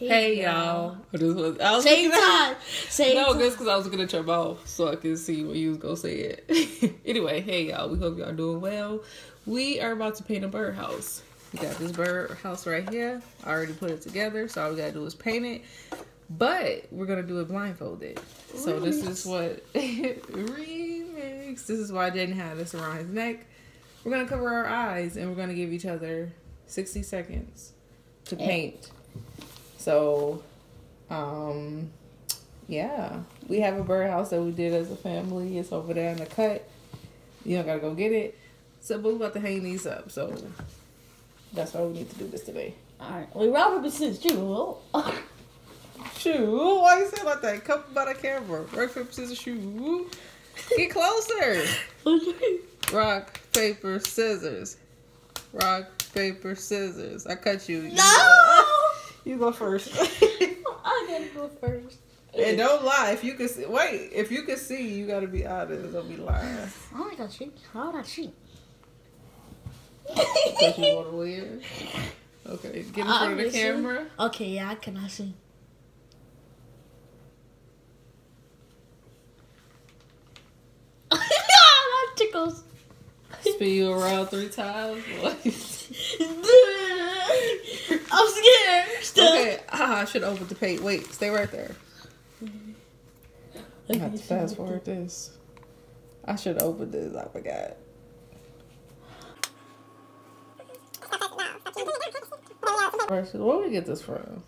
Hey y'all. Same time. No, just because I was looking at your mouth so I could see when you was going to say it. Anyway, hey y'all. We hope y'all doing well. We are about to paint a birdhouse. We got this birdhouse right here. I already put it together, so all we got to do is paint it. But we're going to do it blindfolded. So this is what... Remix. This is why Jaden had this around his neck. We're going to cover our eyes and we're going to give each other 60 seconds to paint. So, yeah, we have a birdhouse that we did as a family. It's over there in the cut. You don't gotta go get it. So, but we're about to hang these up. So, that's why we need to do this today. All right. We rock paper scissors shoe. Shoe? Why you say like that? Come by the camera. Rock paper scissors shoe. Get closer. Rock paper scissors. Rock paper scissors. I cut you. No. You go first. I gotta go first. And don't lie. If you can see, wait. If you can see, you gotta be honest. Don't be lying. Oh my God, cheat. How would I cheat? Because you want to win. Okay, get in front of the camera. Okay, yeah, I cannot see. That tickles. Spin you around 3 times. I'm scared. Still. Okay, I should open the paint. Wait, stay right there. I have to fast forward this. I should open this. I forgot. Where would we get this from?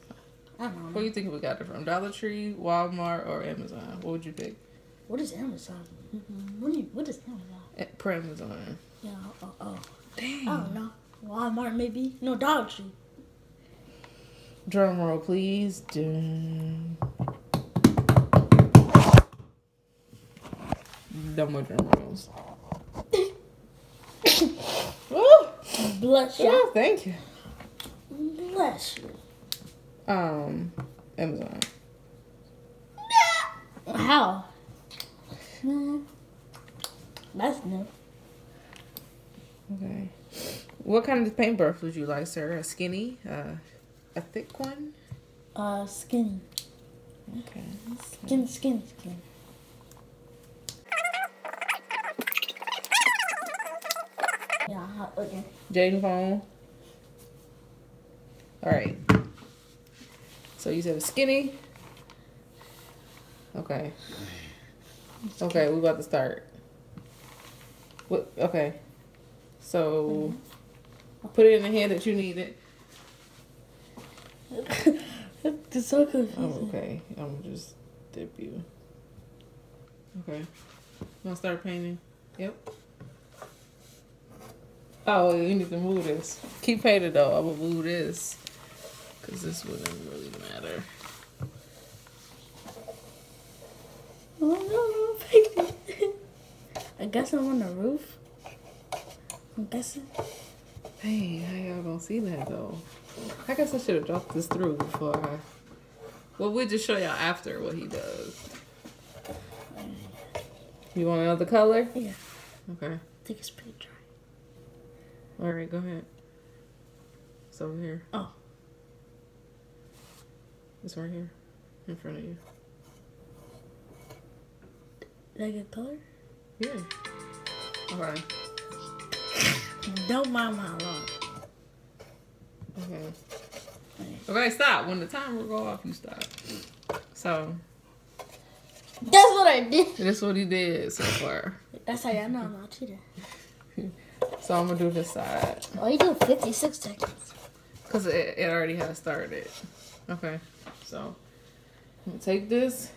I don't know. Where do you think we got it from? Dollar Tree, Walmart, or Amazon? What would you pick? What is Amazon? What is Amazon? Per Amazon. Yeah. Oh. Dang. I don't know. Walmart maybe. No, Dollar Tree. Drum roll, please. Dun. No more drum rolls. Woo! Bless you. Oh, thank you. Bless you. Amazon. How? That's new. Okay. What kind of paintbrush would you like, sir? A skinny? A thick one? Skinny. Okay. Skin. Yeah, okay. Jaden phone. Alright. So you said a skinny? Okay. Okay, we about to start. What? Okay. So, put it in the hand that you need it. It's so confusing. Oh, okay. I'm gonna just dip you. Okay. You wanna start painting? Yep. Oh, you need to move this. Keep painting though. I'm gonna move this. Because this wouldn't really matter. Oh no, I guess I'm on the roof. I'm guessing. Hey, how y'all gonna see that though? I guess I should have dropped this through before I... Well, we'll just show y'all after what he does. You want another color? Yeah. Okay. I think it's pretty dry. Alright, go ahead. It's over here. Oh. It's right here. In front of you. Is that a good color? Yeah. Okay. Don't mind my alarm. Okay. Okay, stop. When the timer will go off, you stop. So. That's what I did. That's what he did so far. That's how y'all know I'm not cheating. So I'm going to do this side. Oh, you do 56 seconds. Because it already has started. Okay. So, I'm going to take this.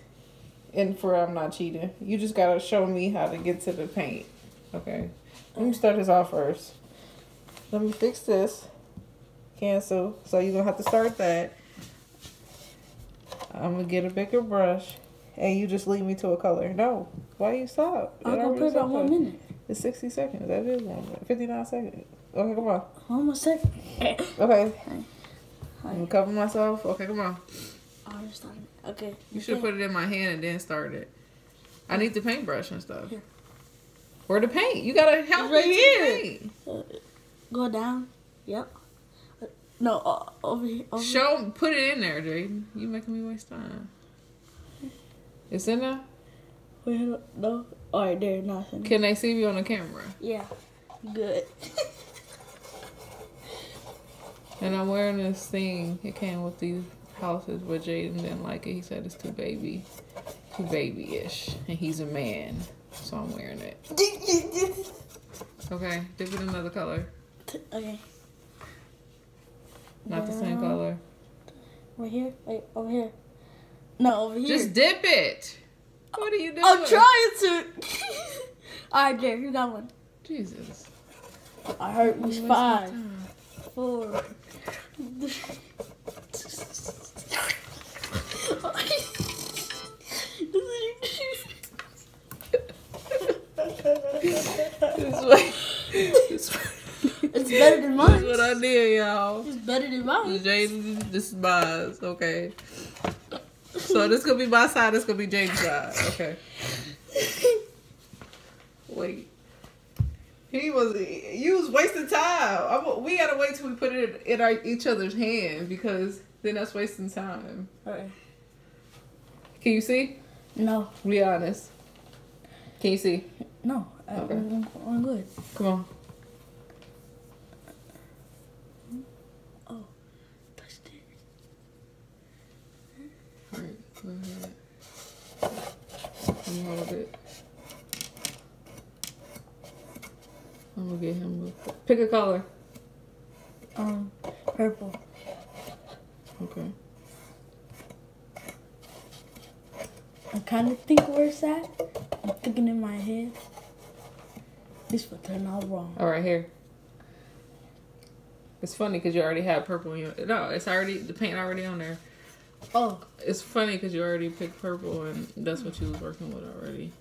And for I'm not cheating. You just got to show me how to get to the paint. Okay. Let me start this off first. Let me fix this. Cancel. So you're going to have to start that. I'm going to get a bigger brush. And you just lead me to a color. No. Why you stop? I'm going to put it on 1 minute. It's 60 seconds. That is 1 minute. 59 seconds. Okay, come on. Almost second. Okay. I'm going to cover myself. Okay, come on. Oh, I just started. Okay. You should put it in my hand and then start it. I need the paintbrush and stuff. Here. Where the paint? You got to help me to paint. Go down. Yep. No, over here. Put it in there, Jaden. You making me waste time. It's in there? Wait, no. Alright, there, nothing. Can they see me on the camera? Yeah. Good. And I'm wearing this thing. It came with these houses, but Jaden didn't like it. He said it's too babyish. And he's a man. So I'm wearing it. Okay, dip it another color. Okay. Not the same color. Right here? Wait, over here. No, over here. Just dip it. What are you doing? I'm trying to. Alright, there, you got one. Jesus. I heard it was 5, 4. It's better than mine. That's what I did, y'all. It's better than mine. Jaden, this is mine. Okay. So this gonna be my side. This gonna be Jaden's side. Okay. Wait. You was wasting time. We gotta wait till we put it in each other's hand because then that's wasting time. Alright. Can you see? No. Be honest. Can you see? No. Okay. I'm good. Come on. Oh. Touched it. Alright, go ahead. Let me hold it. I'm gonna get him pick a color. Purple. Okay. I kind of think where it's at. I'm thinking in my head. This will turn out wrong. All right, here. It's funny because you already had purple in your... No, it's already... The paint already on there. Oh. It's funny because you already picked purple and that's what you was working with already.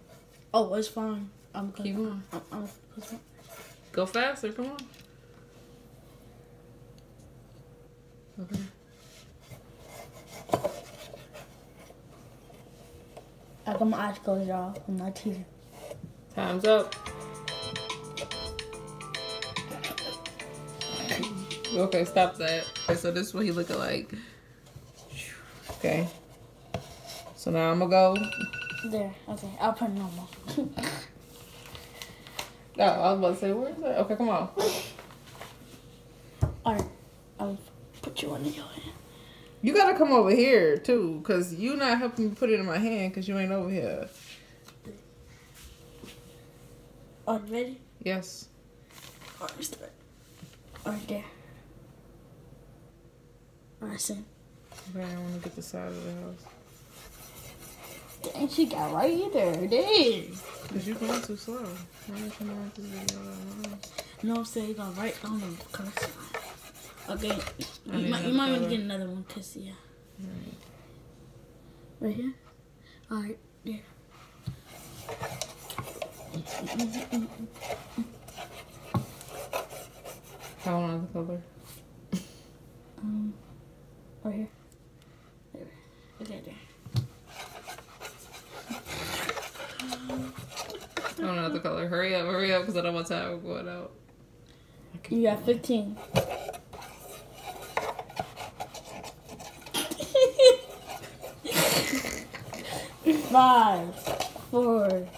Oh, it's fine. I'm good. Keep on. I'm Go faster, come on. Okay. I got my eyes closed, y'all. I'm not teasing. Time's up. Okay, stop that. Okay, so this is what he looking like. Okay. So now I'm gonna go. There. Okay, I'll put normal. Oh, I was about to say, where is that? Okay, come on. Alright, I'll put you under your hand. You gotta come over here, too, because you not helping me put it in my hand because you ain't over here. Are you ready? Yes. Alright, start. Alright, there. Alright, same. Okay, I want to get the side of the house. Dang, she got right there. Dang. Because you're going too slow. Why don't you want this video that long? No, I'm saying you got right on the color side. Okay, I you need might want another to color. get another one, cause yeah. Right here? Alright, there. I want another color. Right here. There. Okay, there. I want another color. Hurry up, because I don't want time going out. You got 15. Five, 4,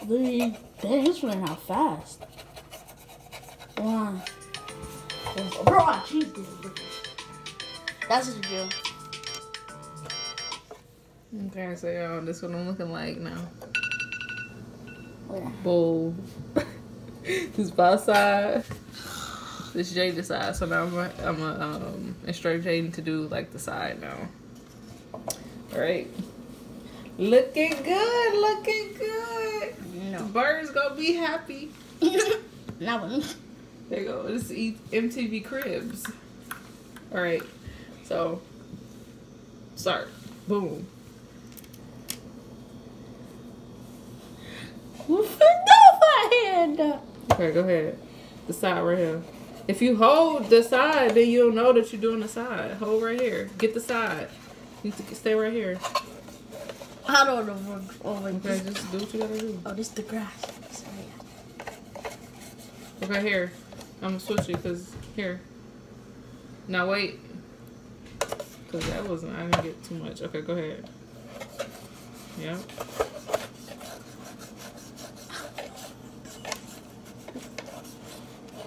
3. Dang, it's running out fast. 1. Bro, I cheated. That's what you do. Okay, so y'all, this is what I'm looking like now. Where? Bowl. This both side. This Jaden's side. So now I'm gonna instruct Jaden to do like the side now. All right. Looking good. Looking good. No. The birds gonna be happy. Not one. There you go. This is MTV Cribs. All right. So start. Boom. No, my hand. Okay, go ahead. The side right here. If you hold the side, then you'll know that you're doing the side. Hold right here. Get the side. You need to stay right here. I don't know. Oh, wait. Okay, just do what you gotta do. Oh, this is the grass. Okay, here. I'm gonna switch it because here. Now wait. Because that wasn't, I didn't get too much. Okay, go ahead. Yep.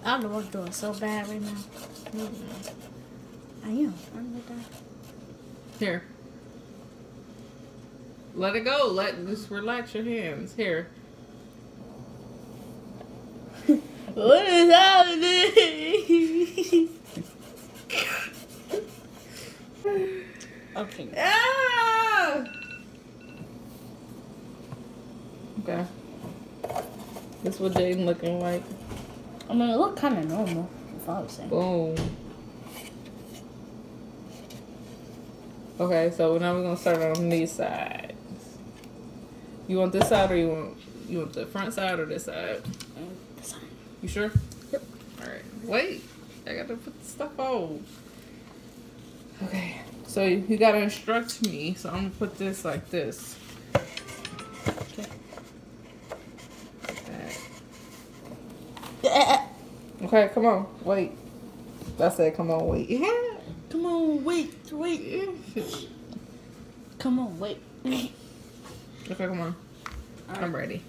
I don't know what's doing so bad right now. I am. I'm not that. Here. Let it go. Just relax your hands. Here. What is happening? Okay. Ah! Okay. This is what Jaden looking like. I mean, it looked kind of normal, if I was saying. Boom. Okay, so now we're gonna start on these sides. You want this side or you want the front side or this side? This side. You sure? Yep. All right. Wait, I gotta put the stuff on. Okay, so you gotta instruct me. So I'm gonna put this like this. Okay. Like that. Okay, come on, wait. I said, come on, wait. Yeah. Come on, wait. Come on, wait. Okay, come on. Right. I'm ready.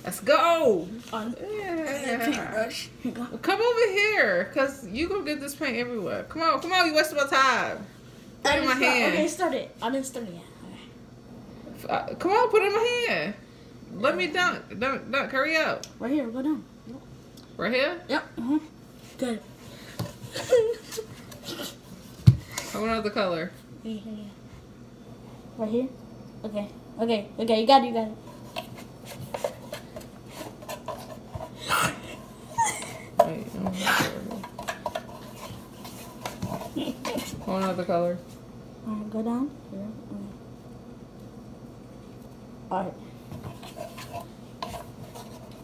Let's go. Paintbrush. Come over here, cause you gonna get this paint everywhere. Come on, you wasting my time. Put it in my hand. Okay, start it. I didn't start it yet. Okay. Come on, put it in my hand. Let me dunk. Dunk. Hurry up. Right here. Go down. Right here. Yep. Good. I want another color. Yeah. Right here. Okay. You got it. Wait, I want another color. Go down. Yeah. Alright.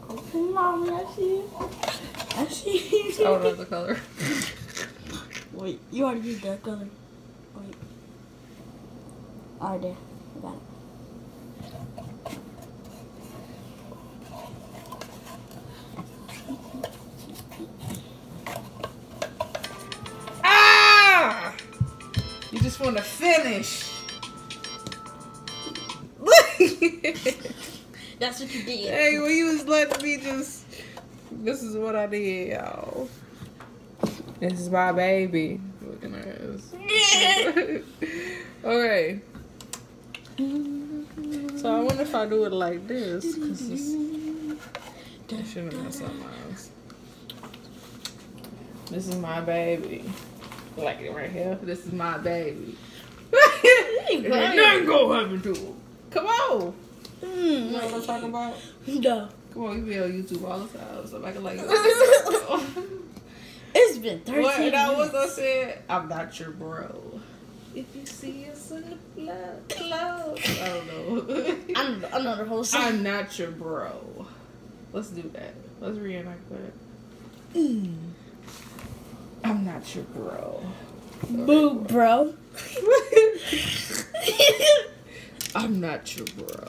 Okay, Mommy, I see you. I want another color. Wait, you already used that color. Wait. Alright, there. I got it. Ah! You just want to finish. That's what you did. Hey, when you was letting me just... This is what I did, y'all. This is my baby. Looking at this. Okay. So I wonder if I do it like this. Because I shouldn't have messed up mine. This is my baby. Like it right here. This is my baby. Nothing gonna happen to him. Come on. You know what I'm talking about? No. Come on, you be on YouTube all the time, so I can like. It's been 13 What? minutes. That was I said. I'm not your bro. If you see us in the club, I don't know. I know the whole song. I'm not your bro. Let's do that. Let's reenact that. I'm not your bro. Boo, bro. I'm not your bro.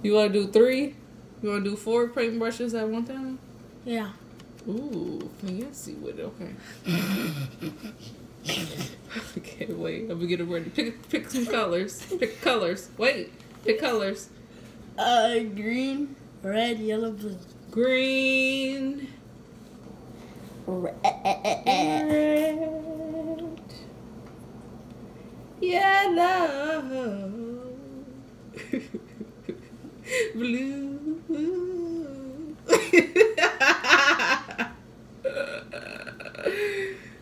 You want to do 3? You want to do 4 paintbrushes at one time? Yeah. Ooh, fancy with it. Okay. Okay, wait. I'm gonna get it ready. Pick some colors. Pick colors. Wait. Pick colors. Green, red, yellow, blue. Green. Red. Yellow. Blue.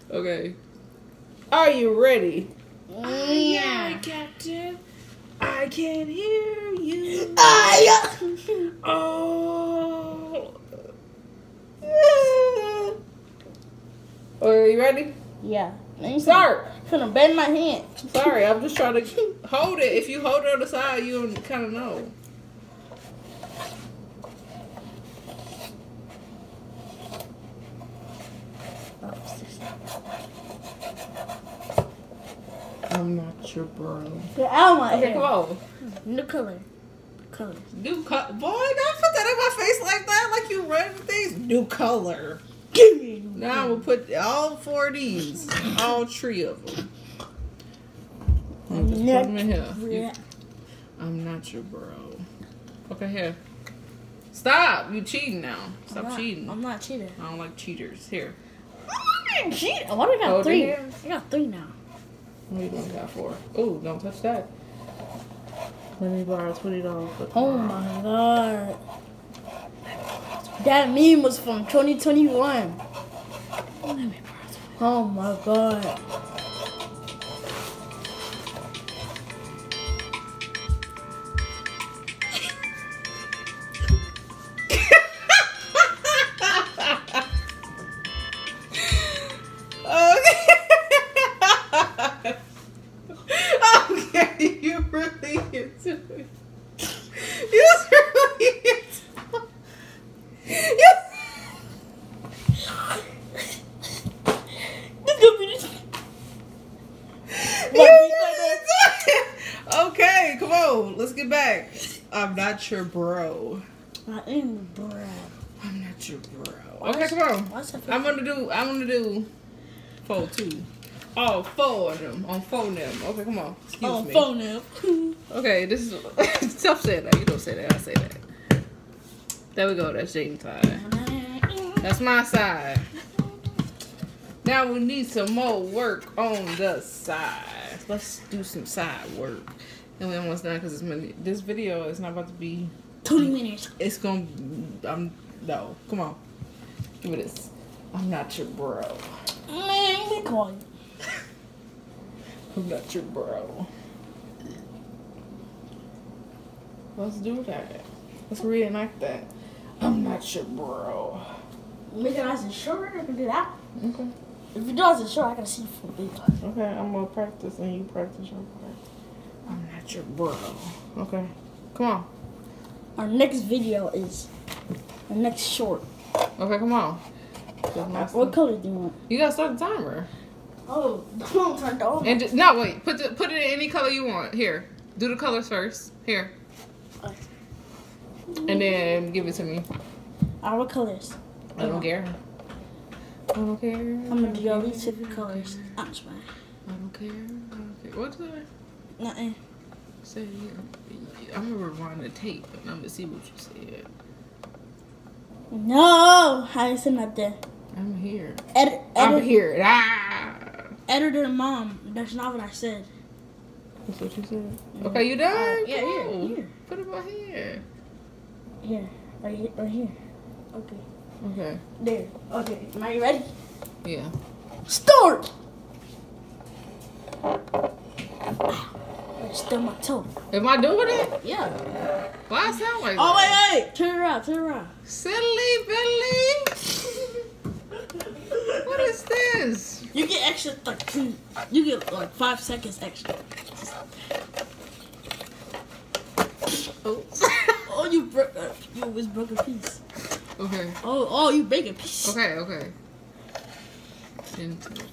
Okay. Are you ready? Yeah. Captain. I can hear you. Oh. Are you ready? Yeah. Start. I'm gonna bend my hand. Sorry, I'm just trying to hold it. If you hold it on the side, you'll kind of know. I'm not your bro. Get out of my Okay, hair. come on. New color. Colors. New color. Boy, don't put that in my face like that. Like you read things. New color. Give me. 3. Now I'm gonna put all 4 of these, all 3 of them. I'm just put them in here. I'm not your bro. Okay, here. Stop! You cheating now. Stop cheating. I'm not cheating. I don't like cheaters. Here. I didn't cheat. Why do I got 3? I got 3 now. We only got 4. Oh, don't touch that. Let me borrow $20. Oh my god. That meme was from 2021. Oh my god. Okay, you really into it. You really into it. Okay, come on, let's get back. I'm not your bro. I am bro. I'm not your bro. Okay, come on. I'm gonna do 4 too. Oh, 4 of them. On 4 of them. Okay, come on. Excuse me. 4 now. Okay, this is self say that. You don't say that. I say that. There we go. That's Jaden's side. That's my side. Now we need some more work on the side. Let's do some side work. And we almost done because this video is not about to be 20 minutes. It's gonna. No. Come on. Give me this. I'm not your bro. Man, we call you. I'm not your bro. Let's do that. Let's reenact that. I'm not your bro. Make it nice and short. I can do that. Okay. If you do nice and short, I can see for big. Okay, I'm gonna practice and you practice your part. I'm not your bro. Okay. Come on. Our next video is our next short. Okay, come on. What color do you want? You gotta start the timer. Oh, don't turn it on. And just, no, wait. Put it in any color you want. Here. Do the colors first. Here. And then give it to me. What colors? I don't care. I don't care. I'm gonna do all these different colors. I'm just fine. I don't care. I don't care. What's that? Nothing. Say, I'm gonna rewind the tape and I'm gonna see what you said. No, I didn't say nothing. I'm here. I'm here. Ah! Editor and mom. That's not what I said. That's what you said. Okay, you done? Yeah, cool. here. Put it right here. Here. Right here. Okay. Okay. There. Okay. Am I ready? Yeah. Start! I stubbed my toe. Am I doing it? Yeah. Why I sound like Oh, that? wait. Turn around. Silly Billy. What is this? You get extra, like, you get, like, 5 seconds extra. Oh. Oh, you almost broke a piece. Okay. Oh, you break a piece. Okay. Into it.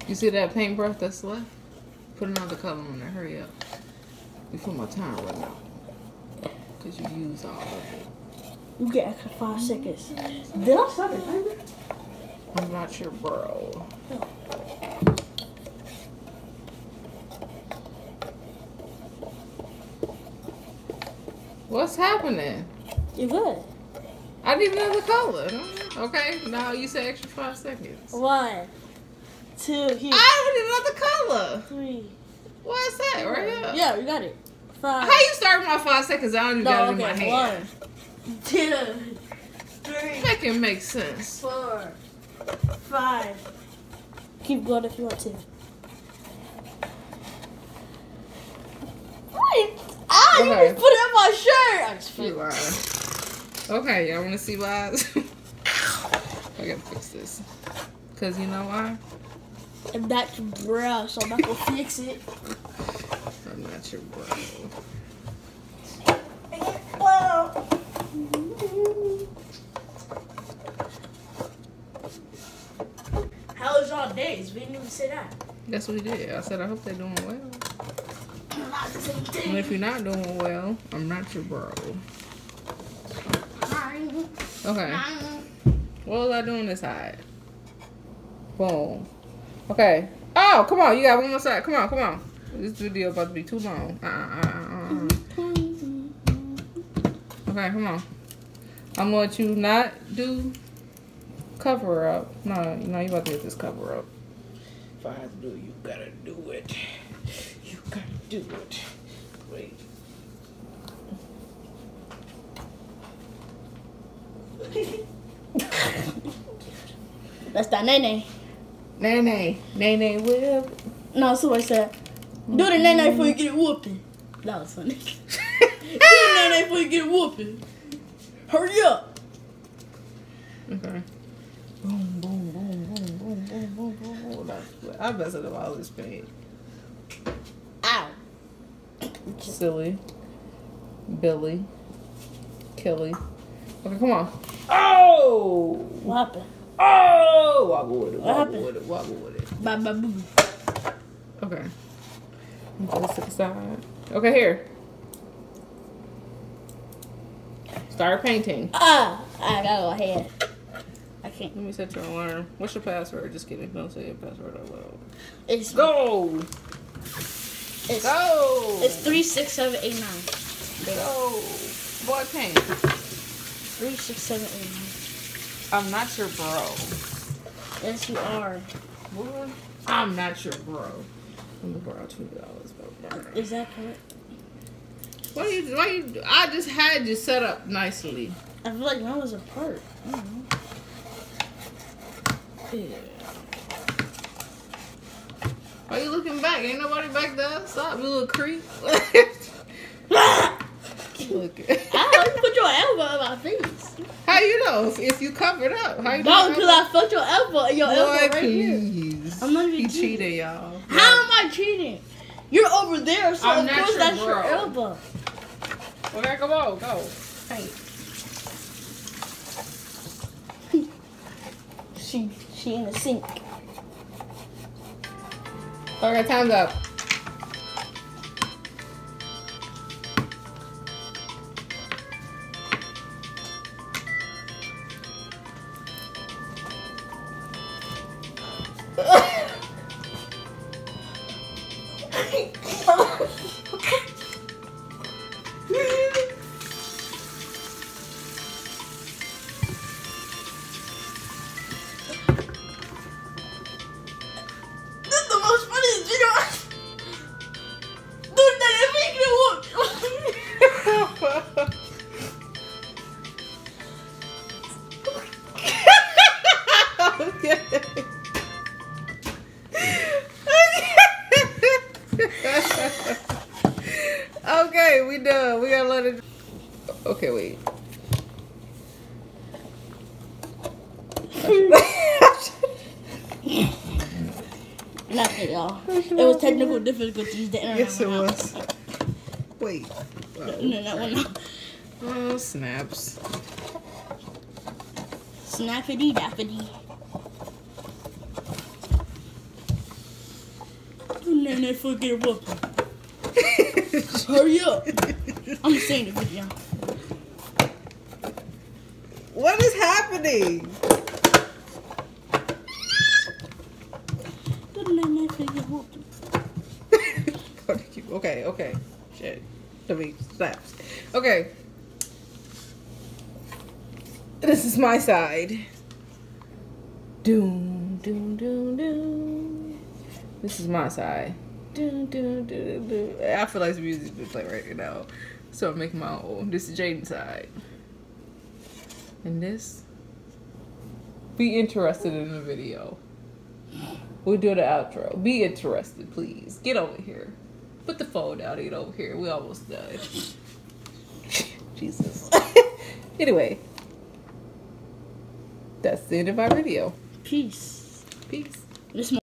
You see that paintbrush that's left? Put another color on there. Hurry up. Before my time runs out. Because you use all of it. You get extra 5 seconds. Did I start it? I'm not your bro. What's happening? You good. I need another color. Okay, now you say extra 5 seconds. 1, 2, here. I need another color. 3. What's that? Right here? Yeah, you got it. 5. How you start my 5 seconds? I don't even got it in my hand. 1, 2, 3. Make it make sense. 4, 5. Keep going if you want to. You Okay. put it on my shirt. I just You lying. Okay, y'all want to see why? I gotta fix this. Cause you know why? I'm not your bro, so I'm not gonna fix it. I'm not your bro. How was y'all days? We didn't even say that. That's what he did. I said I hope they're doing well. And if you're not doing well, I'm not your bro. Okay. What was I doing this side? Boom. Okay. Oh, come on. You got one more side. Come on, come on. This video about to be too long. Okay, come on. I'm gonna let you not do cover up. No, you about to get this cover up. If I have to do it, you gotta do it. You gotta do it. Wait. That's that nene. Nene whip. No, somebody said, do the nene before you get whooping. That was funny. Do the nene before you get whooping. Hurry up. Okay. Boom, boom, boom, boom, boom, boom, boom, boom, boom. I messed up all this paint. Ow. Silly. Billy. Kelly. Okay, come on. Oh! What happened? Oh! Wobble with it. What Wobble happened? with it. Wobble with it. Bye bye boo. Okay. Put this to the side. Okay, here. Start painting. I gotta go ahead. I can't. Let me set your alarm. What's your password? Just kidding. Don't say your password out loud. It's Go! It's, Go! It's 36789. Go! Boy, paint. 36789. I'm not your bro. Yes, you are. What? I'm not your bro. I'm gonna borrow $2, bro. Is that correct? Why you? I just had you set up nicely. I feel like mine was apart. I don't know. Yeah. Why you looking back? Ain't nobody back there. Stop, you little creep. Look. Ow, you put your elbow in my face. How you know if you covered up? How you No, know? because I fucked your elbow and your elbow right please. here. I'm not even He cheating. cheated, y'all. How am I cheating? You're over there, so I'm of not course your that's bro. your elbow. Okay, come on, go. Paint. She in the sink. Okay, time's up. Okay, we done. We gotta let it. Okay, wait. Nothing, y'all. It was technical difficulties. The internet Yes, it went was. Wait. out. The internet went out. Oh, snaps. Snappity dappity. And then they forget what. Hurry up. I'm saying the video. What is happening? Okay. Shit. I mean, snaps. Okay. This is my side. Doom, doom, doom, doom. This is my side. Doom, doom, doom, doom. I feel like the music's been playing right now. So I'm making my own. This is Jaden's side. And this. Be interested in the video. We'll do the outro. Be interested, please. Get over here. Put the phone down and get over here. We almost done. Jesus. Anyway. That's the end of our video. Peace. Peace. This